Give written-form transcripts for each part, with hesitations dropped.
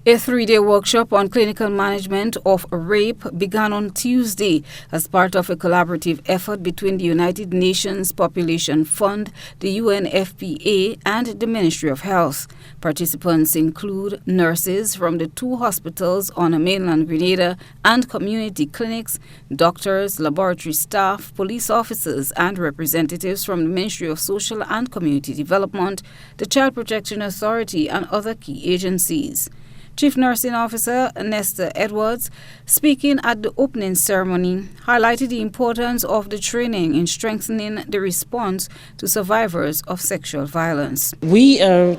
A three-day workshop on clinical management of rape began on Tuesday as part of a collaborative effort between the United Nations Population Fund, the UNFPA, and the Ministry of Health. Participants include nurses from the two hospitals on mainland Grenada and community clinics, doctors, laboratory staff, police officers, and representatives from the Ministry of Social and Community Development, the Child Protection Authority, and other key agencies. Chief Nursing Officer Nesta Edwards, speaking at the opening ceremony, highlighted the importance of the training in strengthening the response to survivors of sexual violence. We are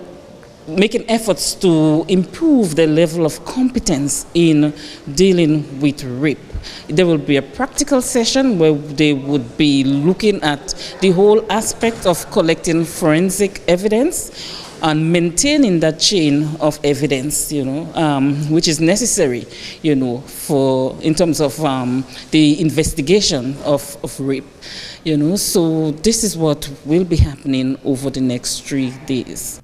making efforts to improve the level of competence in dealing with rape. There will be a practical session where they would be looking at the whole aspect of collecting forensic evidence and maintaining that chain of evidence, which is necessary, for in terms of the investigation of rape, So this is what will be happening over the next 3 days.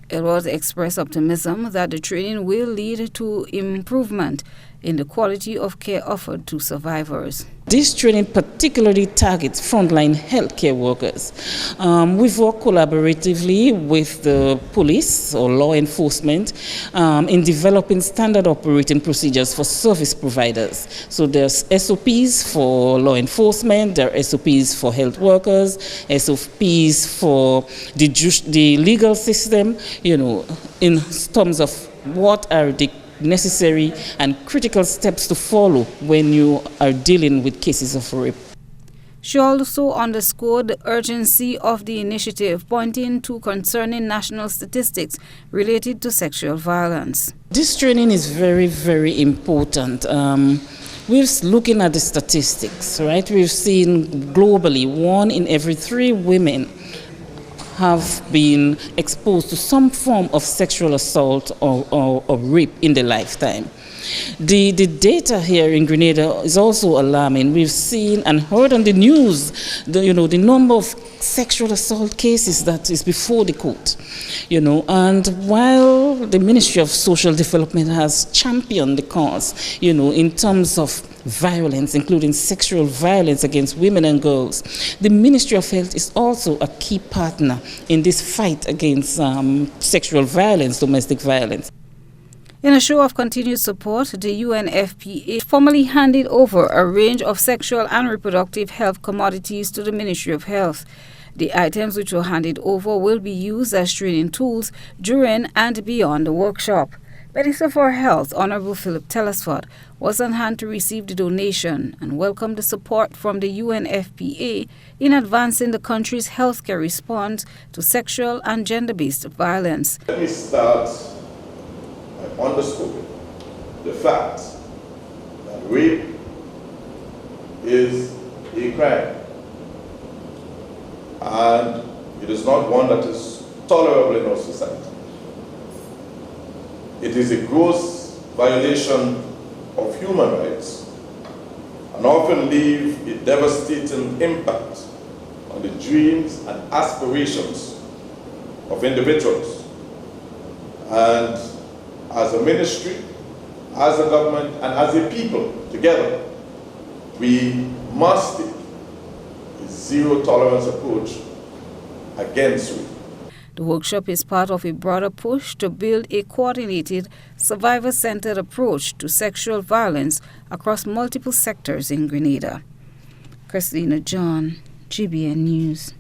Edwards expressed optimism that the training will lead to improvement in the quality of care offered to survivors. This training particularly targets frontline healthcare workers. We've worked collaboratively with the police or law enforcement in developing standard operating procedures for service providers. So there's SOPs for law enforcement, there are SOPs for health workers, SOPs for the legal system, in terms of what are the necessary and critical steps to follow when you are dealing with cases of rape. She also underscored the urgency of the initiative, pointing to concerning national statistics related to sexual violence. This training is very, very important. We're looking at the statistics, right? We've seen globally 1 in every 3 women have been exposed to some form of sexual assault or rape in their lifetime. The data here in Grenada is also alarming. We've seen and heard on the news the number of sexual assault cases that is before the court. And while the Ministry of Social Development has championed the cause, in terms of violence, including sexual violence against women and girls, the Ministry of Health is also a key partner in this fight against sexual violence, domestic violence. In a show of continued support, the UNFPA formally handed over a range of sexual and reproductive health commodities to the Ministry of Health. The items which were handed over will be used as training tools during and beyond the workshop. Minister for Health, Honorable Philip Telesford, was on hand to receive the donation and welcomed the support from the UNFPA in advancing the country's healthcare response to sexual and gender-based violence. Let me start by underscoring the fact that rape is a crime, and it is not one that is tolerable in our society. It is a gross violation of human rights and often leave a devastating impact on the dreams and aspirations of individuals. And as a ministry, as a government, and as a people together, we must take a zero-tolerance approach against rape. The workshop is part of a broader push to build a coordinated, survivor-centered approach to sexual violence across multiple sectors in Grenada. Christina John, GBN News.